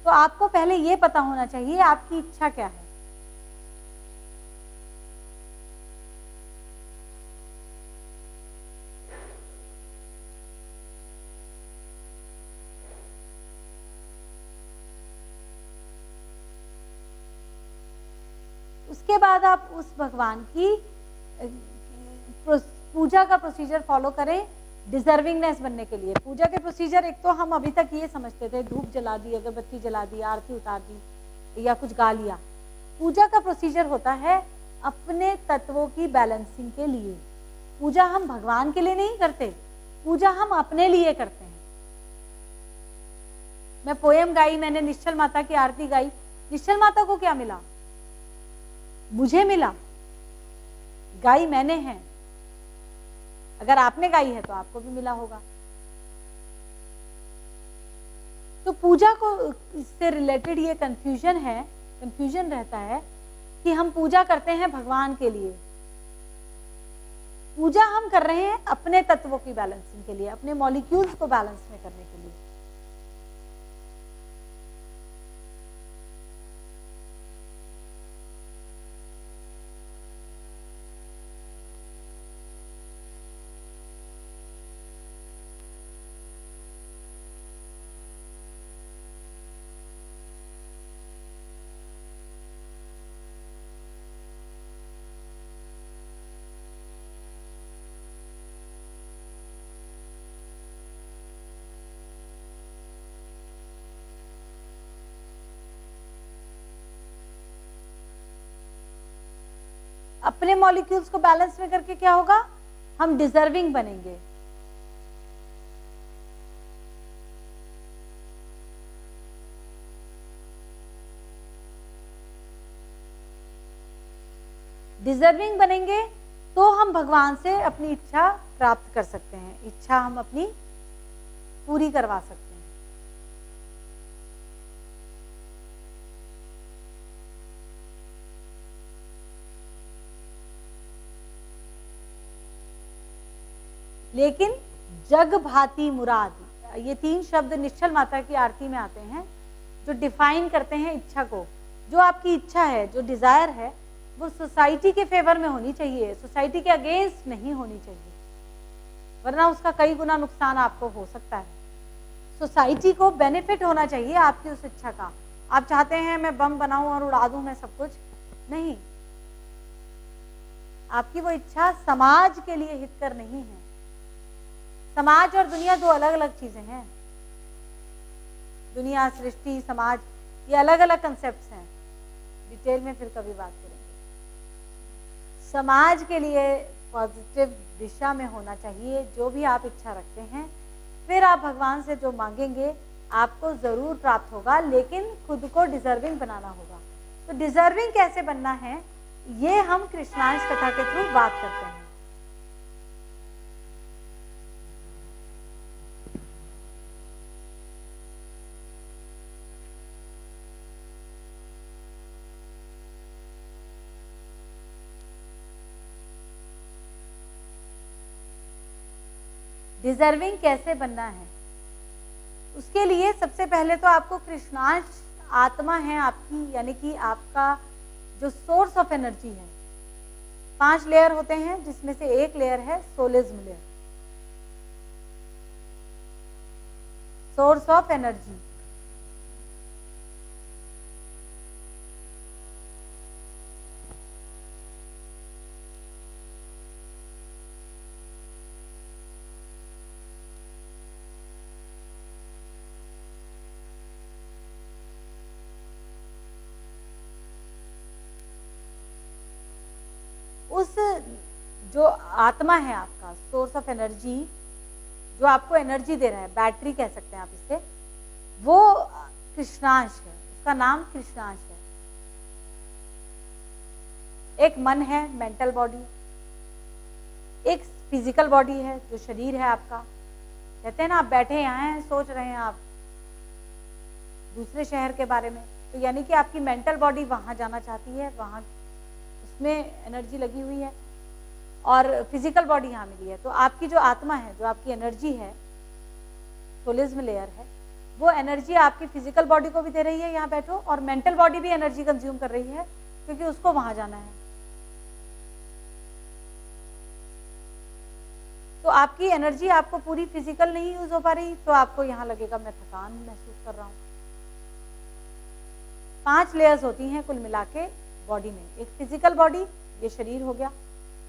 तो आपको पहले ये पता होना चाहिए आपकी इच्छा क्या है। उसके बाद आप उस भगवान की पूजा का प्रोसीजर फॉलो करें डिजर्विंगनेस बनने के लिए। पूजा के प्रोसीजर एक तो हम अभी तक ये समझते थे, धूप जला दी, अगरबत्ती जला दी, आरती उतार दी या कुछ गा लिया। पूजा का प्रोसीजर होता है अपने तत्वों की बैलेंसिंग के लिए। पूजा हम भगवान के लिए नहीं करते, पूजा हम अपने लिए करते हैं। मैं पोयम गाई, मैंने निश्चल माता की आरती गाई। निश्चल माता को क्या मिला? मुझे मिला, गाई मैंने है। अगर आपने गाई है तो आपको भी मिला होगा। तो पूजा को इससे रिलेटेड ये कंफ्यूजन रहता है कि हम पूजा करते हैं भगवान के लिए। पूजा हम कर रहे हैं अपने तत्वों की बैलेंसिंग के लिए, अपने मॉलिक्यूल्स को बैलेंस में करने के लिए। अपने मॉलिक्यूल्स को बैलेंस में करके क्या होगा? हम डिजर्विंग बनेंगे। डिजर्विंग बनेंगे तो हम भगवान से अपनी इच्छा प्राप्त कर सकते हैं, इच्छा हम अपनी पूरी करवा सकते हैं। लेकिन जग भाती मुराद, ये 3 शब्द निश्चल माता की आरती में आते हैं जो डिफाइन करते हैं इच्छा को। जो आपकी इच्छा है, जो डिजायर है, वो सोसाइटी के फेवर में होनी चाहिए, सोसाइटी के अगेंस्ट नहीं होनी चाहिए, वरना उसका कई गुना नुकसान आपको हो सकता है। सोसाइटी को बेनिफिट होना चाहिए आपकी उस इच्छा का। आप चाहते हैं मैं बम बनाऊं और उड़ा दूं मैं सब कुछ, नहीं। आपकी वो इच्छा समाज के लिए हितकर नहीं है। समाज और दुनिया 2 अलग अलग चीजें हैं। दुनिया, सृष्टि, समाज, ये अलग अलग कंसेप्ट्स हैं। डिटेल में फिर कभी बात करेंगे। समाज के लिए पॉजिटिव दिशा में होना चाहिए जो भी आप इच्छा रखते हैं। फिर आप भगवान से जो मांगेंगे आपको जरूर प्राप्त होगा, लेकिन खुद को डिजर्विंग बनाना होगा। तो डिजर्विंग कैसे बनना है, ये हम कृष्णांश कथा के थ्रू बात करते हैं। डिजर्विंग कैसे बनना है, उसके लिए सबसे पहले तो आपको कृष्णांश आत्मा है आपकी, यानी कि आपका जो सोर्स ऑफ एनर्जी है, 5 लेयर होते हैं जिसमें से एक लेयर है सोलिज्म लेयर, सोर्स ऑफ एनर्जी। उस जो आत्मा है आपका, सोर्स ऑफ एनर्जी, जो आपको एनर्जी दे रहा है, बैटरी कह सकते हैं आप इसे, वो कृष्णांश है, उसका नाम कृष्णांश है। एक मन है, मेंटल बॉडी, एक फिजिकल बॉडी है जो शरीर है आपका। कहते हैं ना, आप बैठे यहाँ हैं, सोच रहे हैं आप दूसरे शहर के बारे में, तो यानी कि आपकी मेंटल बॉडी वहां जाना चाहती है, वहां उसमें एनर्जी लगी हुई है, और फिजिकल बॉडी यहाँ मिली है। तो आपकी जो आत्मा है, जो आपकी एनर्जी है, सोलिज्म लेयर है, वो एनर्जी आपकी फिजिकल बॉडी को भी दे रही है, यहाँ बैठो, और मेंटल बॉडी भी एनर्जी कंज्यूम कर रही है क्योंकि उसको वहां जाना है। तो आपकी एनर्जी आपको पूरी फिजिकल नहीं यूज हो पा रही, तो आपको यहाँ लगेगा मैं थकान महसूस कर रहा हूँ। 5 लेयर्स होती हैं कुल मिला के बॉडी में। एक फिजिकल बॉडी, ये शरीर हो गया,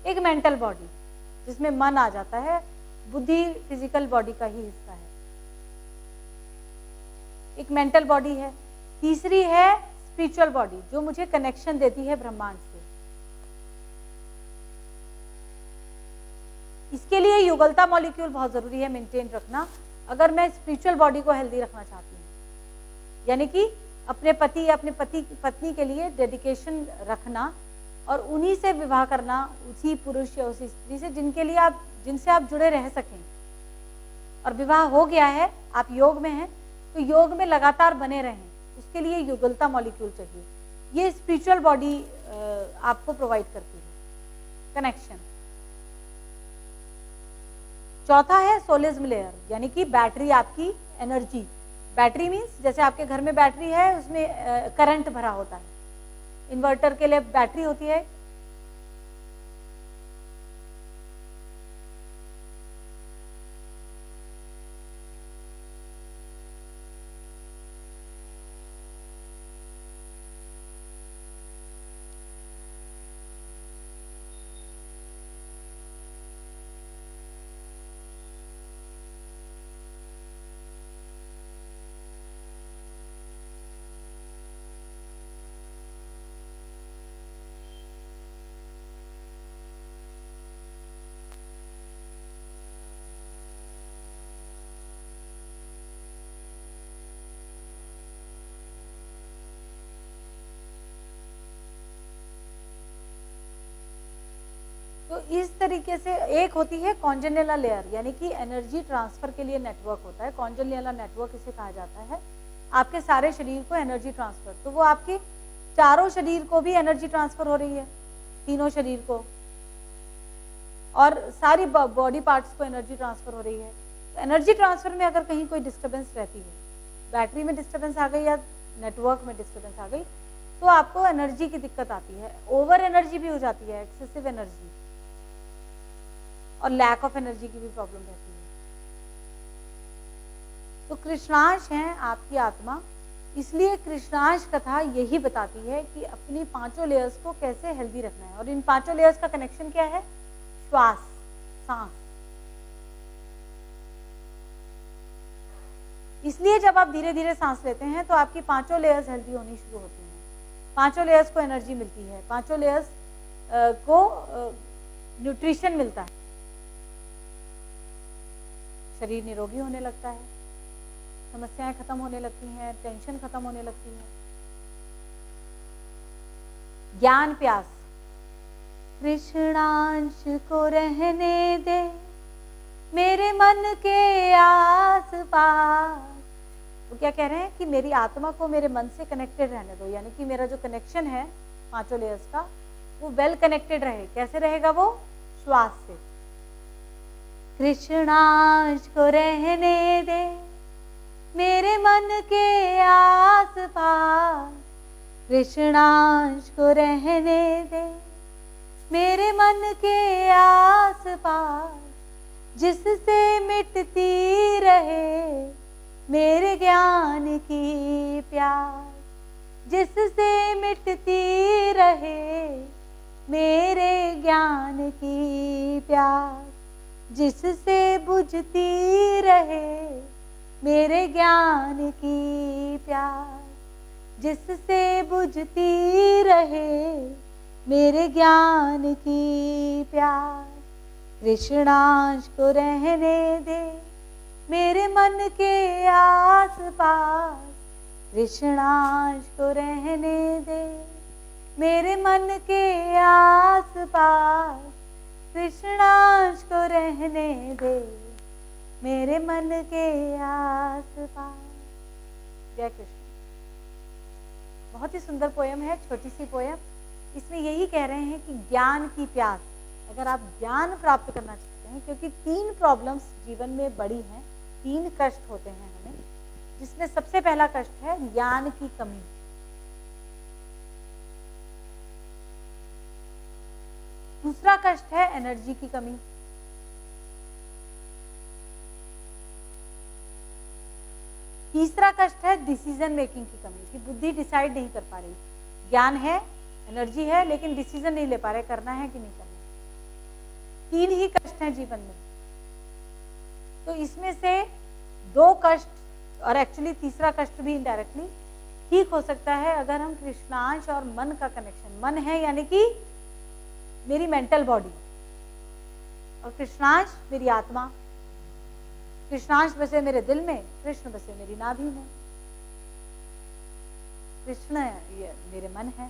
एक मेंटल बॉडी जिसमें मन आ जाता है, बुद्धि फिजिकल बॉडी का ही हिस्सा है, एक मेंटल बॉडी है। तीसरी है स्पिरिचुअल बॉडी, जो मुझे कनेक्शन देती है ब्रह्मांड से। इसके लिए युगलता मॉलिक्यूल बहुत जरूरी है मेंटेन रखना, अगर मैं स्पिरिचुअल बॉडी को हेल्दी रखना चाहती हूँ, यानी कि अपने पति या अपने पत्नी के लिए डेडिकेशन रखना, और उन्हीं से विवाह करना, उसी पुरुष या उसी स्त्री से जिनसे आप जुड़े रह सकें। और विवाह हो गया है, आप योग में हैं, तो योग में लगातार बने रहें, उसके लिए युगलता मॉलिक्यूल चाहिए। ये स्पिरिचुअल बॉडी आपको प्रोवाइड करती है कनेक्शन। चौथा है सोलिज्म लेयर, यानी कि बैटरी, आपकी एनर्जी। बैटरी मीन्स जैसे आपके घर में बैटरी है, उसमें करंट भरा होता है, इन्वर्टर के लिए बैटरी होती है। तो इस तरीके से एक होती है कॉन्जेनियल लेयर, यानी कि एनर्जी ट्रांसफर के लिए नेटवर्क होता है, कॉन्जेनियल नेटवर्क इसे कहा जाता है। आपके सारे शरीर को एनर्जी ट्रांसफर, तो वो आपके चारों शरीर को भी एनर्जी ट्रांसफर हो रही है, तीनों शरीर को, और सारी बॉडी पार्ट्स को एनर्जी ट्रांसफर हो रही है। तो एनर्जी ट्रांसफर में अगर कहीं कोई डिस्टर्बेंस रहती है, बैटरी में डिस्टर्बेंस आ गई या नेटवर्क में डिस्टर्बेंस आ गई, तो आपको एनर्जी की दिक्कत आती है, ओवर एनर्जी भी हो जाती है, एक्सेसिव एनर्जी, और लैक ऑफ एनर्जी की भी प्रॉब्लम रहती है। तो कृष्णांश है आपकी आत्मा, इसलिए कृष्णांश कथा यही बताती है कि अपनी 5 लेयर्स को कैसे हेल्दी रखना है। और इन 5 लेयर्स का कनेक्शन क्या है? श्वास, सांस। इसलिए जब आप धीरे धीरे सांस लेते हैं तो आपकी 5 लेयर्स हेल्दी होनी शुरू होती हैं, 5 लेयर्स को एनर्जी मिलती है, 5 लेयर्स को न्यूट्रिशन मिलता है, शरीर निरोगी होने लगता है, समस्याएं खत्म होने लगती हैं, टेंशन खत्म होने लगती है। ज्ञान प्यास, कृष्णांश को रहने दे मेरे मन के आस पास। वो क्या कह रहे हैं कि मेरी आत्मा को मेरे मन से कनेक्टेड रहने दो, यानी कि मेरा जो कनेक्शन है 5 लेयर्स का, वो वेल कनेक्टेड रहे। कैसे रहेगा वो? श्वास से। कृष्णांश को रहने दे मेरे मन के आस पास कृष्णांश को रहने दे, मेरे मन के आस पास जिससे मिटती रहे मेरे ज्ञान की प्यास, जिससे मिटती रहे मेरे ज्ञान की प्यास, जिससे बुझती रहे मेरे ज्ञान की प्यास, जिससे बुझती रहे मेरे ज्ञान की प्यास। कृष्णांश को रहने दे मेरे मन के आस पास, कृष्णांश को रहने दे मेरे मन के आस पास, कृष्णांश को रहने दे मेरे मन के आस पास। जय कृष्ण। बहुत ही सुंदर पोयम है, छोटी सी पोयम। इसमें यही कह रहे हैं कि ज्ञान की प्यास, अगर आप ज्ञान प्राप्त करना चाहते हैं, क्योंकि 3 प्रॉब्लम्स जीवन में बड़ी हैं, 3 कष्ट होते हैं हमें, जिसमें सबसे पहला कष्ट है ज्ञान की कमी। दूसरा कष्ट है एनर्जी की कमी। तीसरा कष्ट है डिसीजन मेकिंग की कमी, कि बुद्धि डिसाइड नहीं कर पा रही। ज्ञान है, एनर्जी है, लेकिन डिसीजन नहीं ले पा रहे, करना है कि नहीं करना है। 3 ही कष्ट हैं जीवन में। तो इसमें से 2 कष्ट, और एक्चुअली तीसरा कष्ट भी इनडायरेक्टली ठीक हो सकता है अगर हम कृष्णांश और मन का कनेक्शन, मन है यानी कि मेरी मेंटल बॉडी, और कृष्णांश मेरी आत्मा। कृष्णांश बसे मेरे दिल में, कृष्ण बसे मेरी नाभि में। कृष्ण ये मेरे मन है।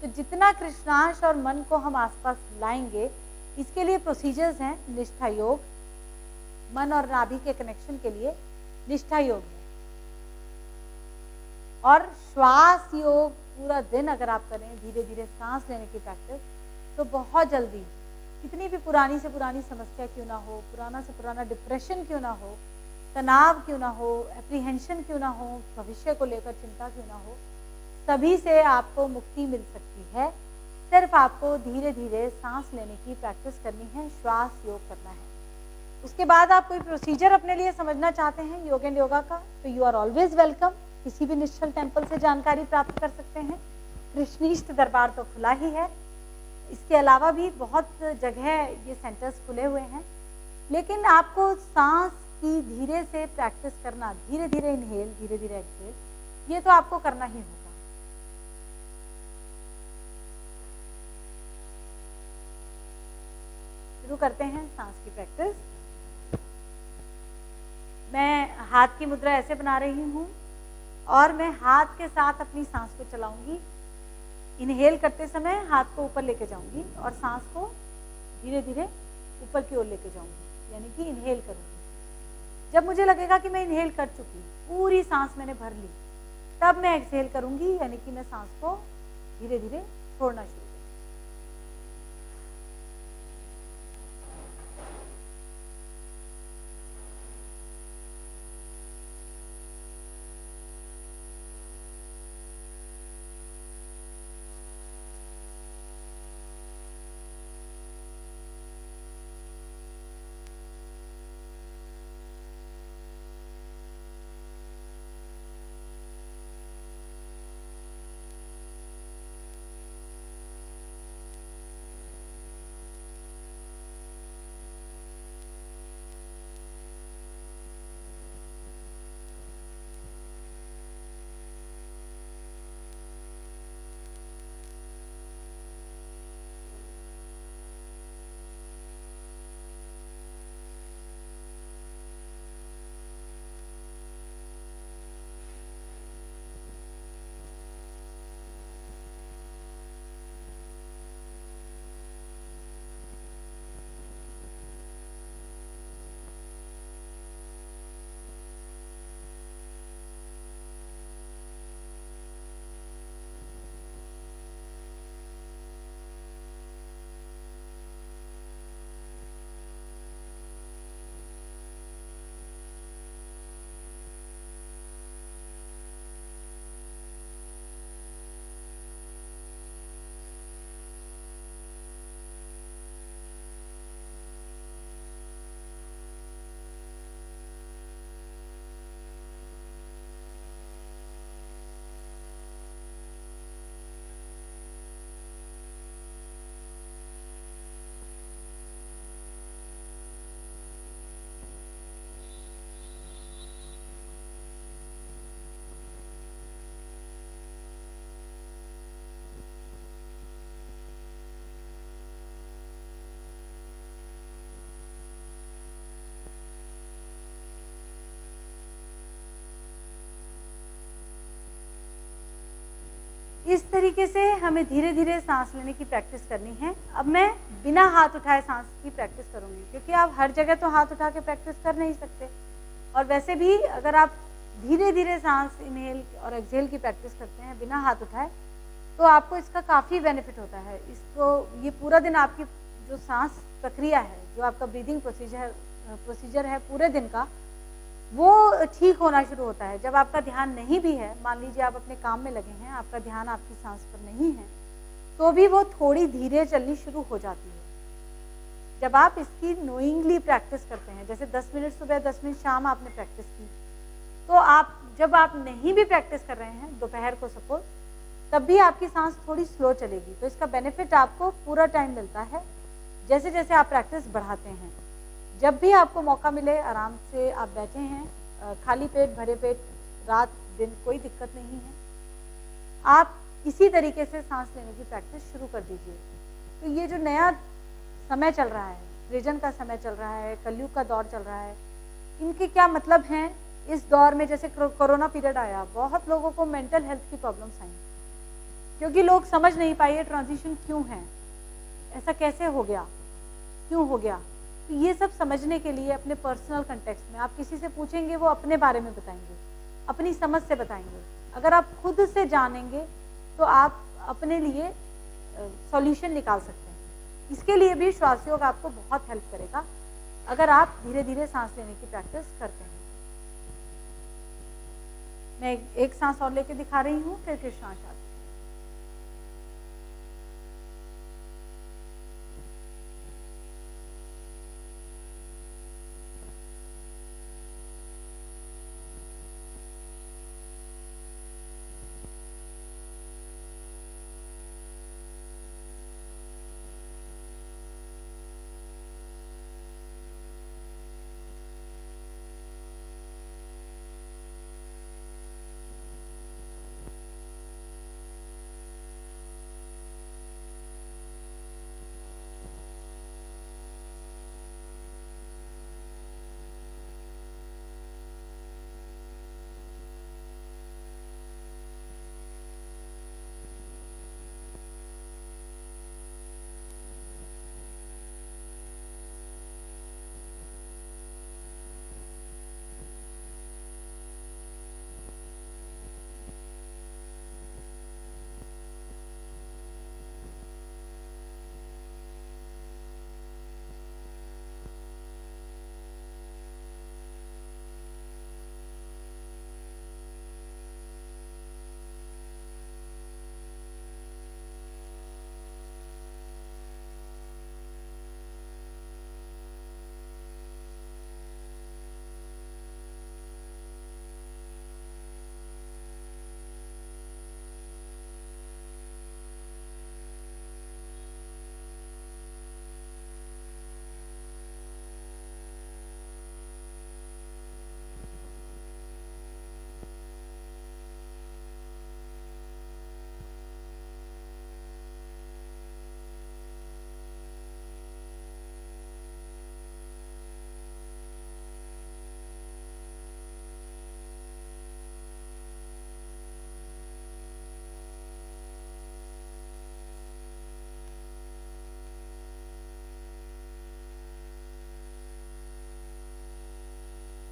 तो जितना कृष्णांश और मन को हम आसपास लाएंगे, इसके लिए प्रोसीजर्स हैं। निष्ठा योग, मन और नाभि के कनेक्शन के लिए निष्ठा योग है, और श्वास योग पूरा दिन अगर आप करें, धीरे धीरे सांस लेने की प्रैक्टिस, तो बहुत जल्दी कितनी भी पुरानी से पुरानी समस्या क्यों ना हो, पुराना से पुराना डिप्रेशन क्यों ना हो, तनाव क्यों ना हो, एप्रीहेंशन क्यों ना हो, भविष्य को लेकर चिंता क्यों ना हो, सभी से आपको मुक्ति मिल सकती है। सिर्फ आपको धीरे धीरे सांस लेने की प्रैक्टिस करनी है, श्वास योग करना है। उसके बाद आप कोई प्रोसीजर अपने लिए समझना चाहते हैं योग एंड योगा का, तो यू आर ऑलवेज वेलकम। किसी भी निश्चल टेम्पल से जानकारी प्राप्त कर सकते हैं। कृष्णीष्ट दरबार तो खुला ही है। इसके अलावा भी बहुत जगह ये सेंटर्स खुले हुए हैं, लेकिन आपको सांस की धीरे से प्रैक्टिस करना, धीरे धीरे इनहेल, धीरे धीरे एक्सहेल, ये तो आपको करना ही होगा। शुरू करते हैं सांस की प्रैक्टिस। मैं हाथ की मुद्रा ऐसे बना रही हूँ, और मैं हाथ के साथ अपनी सांस को चलाऊंगी। इनहेल करते समय हाथ को ऊपर लेके जाऊंगी, और सांस को धीरे धीरे ऊपर की ओर लेके जाऊंगी, यानी कि इनहेल करूंगी। जब मुझे लगेगा कि मैं इनहेल कर चुकी, पूरी सांस मैंने भर ली, तब मैं एक्सहेल करूंगी, यानी कि मैं सांस को धीरे धीरे छोड़ना शुरू। इस तरीके से हमें धीरे धीरे सांस लेने की प्रैक्टिस करनी है। अब मैं बिना हाथ उठाए सांस की प्रैक्टिस करूँगी, क्योंकि आप हर जगह तो हाथ उठा के प्रैक्टिस कर नहीं सकते। और वैसे भी अगर आप धीरे धीरे सांस इनहेल और एक्सहेल की प्रैक्टिस करते हैं बिना हाथ उठाए, तो आपको इसका काफ़ी बेनिफिट होता है। इसको ये पूरा दिन आपकी जो सांस प्रक्रिया है, जो आपका ब्रीदिंग प्रोसीजर है पूरे दिन का, वो ठीक होना शुरू होता है। जब आपका ध्यान नहीं भी है, मान लीजिए आप अपने काम में लगे हैं, आपका ध्यान आपकी सांस पर नहीं है, तो भी वो थोड़ी धीरे चलनी शुरू हो जाती है। जब आप इसकी नोइंगली प्रैक्टिस करते हैं, जैसे 10 मिनट सुबह 10 मिनट शाम आपने प्रैक्टिस की, तो आप जब आप नहीं भी प्रैक्टिस कर रहे हैं दोपहर को सपोज, तब भी आपकी सांस थोड़ी स्लो चलेगी। तो इसका बेनिफिट आपको पूरा टाइम मिलता है जैसे जैसे आप प्रैक्टिस बढ़ाते हैं। जब भी आपको मौका मिले, आराम से आप बैठे हैं, खाली पेट भरे पेट, रात दिन कोई दिक्कत नहीं है, आप इसी तरीके से सांस लेने की प्रैक्टिस शुरू कर दीजिए। तो ये जो नया समय चल रहा है, सृजन का समय चल रहा है, कलयुग का दौर चल रहा है, इनके क्या मतलब हैं इस दौर में? जैसे कोरोना पीरियड आया, बहुत लोगों को मेंटल हेल्थ की प्रॉब्लम्स आई, क्योंकि लोग समझ नहीं पाए ट्रांजिशन क्यों है, ऐसा कैसे हो गया, क्यों हो गया। तो ये सब समझने के लिए अपने पर्सनल कंटेक्स्ट में आप किसी से पूछेंगे, वो अपने बारे में बताएंगे, अपनी समझ से बताएंगे। अगर आप खुद से जानेंगे तो आप अपने लिए सॉल्यूशन निकाल सकते हैं। इसके लिए भी श्वास योग आपको बहुत हेल्प करेगा, अगर आप धीरे धीरे सांस लेने की प्रैक्टिस करते हैं। मैं एक सांस और लेके दिखा रही हूँ, फिर कृष्णांश आते हैं।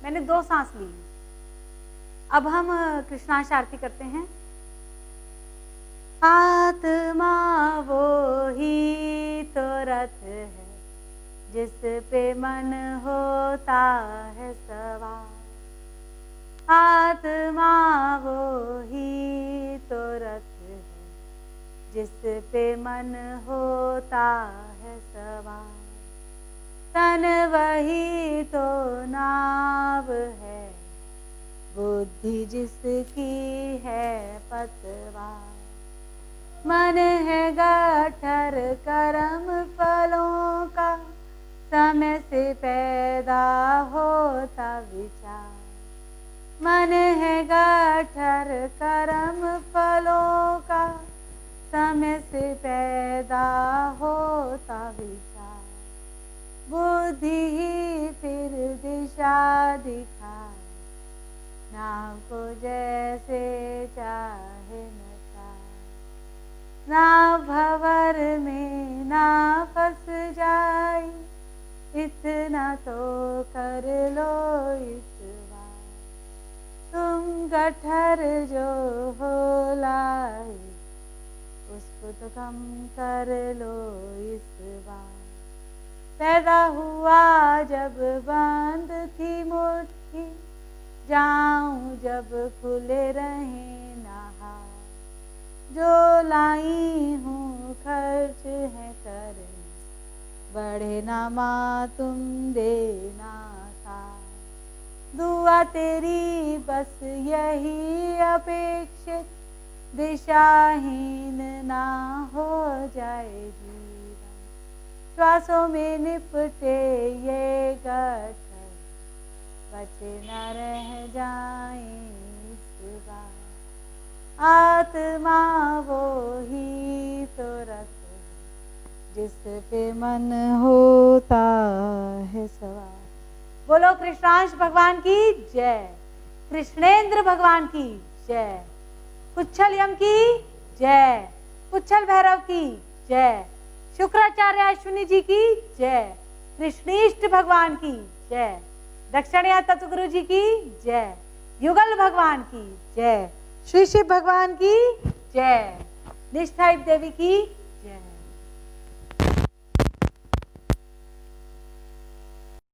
मैंने 2 सांस ली। अब हम कृष्णांश आरती करते हैं। आत्मा वो ही तो रथ है जिस पे मन होता है सवार। आत्मा वो ही तो रथ है जिस पे मन होता है सवार। तन वही तो नाव है, बुद्धि जिसकी है पतवार। मन है गठर कर्म फलों का, समय से पैदा होता विचार। मन है गठर कर्म फलों का, समय से पैदा होता विचार। बुद्धि ही फिर दिशा दिखाए, नाव को जैसे चाहे नचाए। ना भंवर में ना फंस जाए, इतना तो कर लो इस बार। तुम गठर जो हो लाए, उसको तो कम कर लो इस बार। पैदा हुआ जब बंद थी मुट्ठी, जाऊं जब खुले रहे नहा। जो लाई हूँ खर्च है करने, बढ़े ना माँ तुम देना था। दुआ तेरी बस यही अपेक्षित, दिशाहीन ना हो जाए जीवन। श्वासों में निपटे ये गठर, बचे न रह जाए इस बार। आत्मा वो ही तो रख जिस पे मन होता है सवार। बोलो कृष्णांश भगवान की जय, कृष्णेंद्र भगवान की जय, कुच्छल यम की जय, कुच्छल भैरव की जय, शुक्राचार्य अश्विनी जी की जय, कृष्णीष्ट भगवान की जय, दक्षिणया तत्वगुरु जी की जय, युगल भगवान की जय, श्री शिव भगवान की जय, निष्ठा देवी की